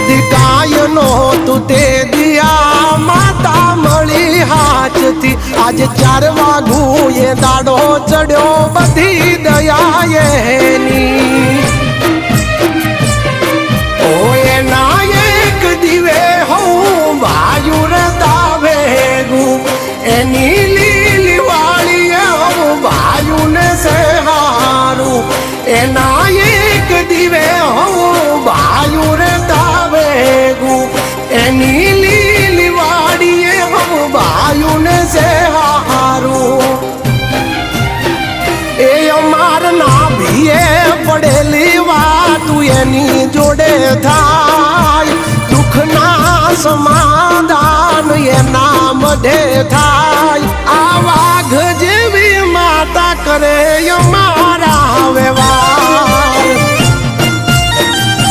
दी काय नो तू ते दिया माता मळी हाच थी आज 4 वागू ये दाडो चढ़ो बधी दया एनी ओए नायक दिवे हो भायु रे दावेगू एनी लीली वाली हो भायु ने से हारू ए नायक दिवे हो भायु रे दावेगू एनी लीली वाली हो भायु ने से हारू ए अमार ना भीए पड़ेली वात एनी जोड़े थाय दुख ना समाधान ये नाम दे थाय आ वाघ जेवी माता करे अमारा व्यवहार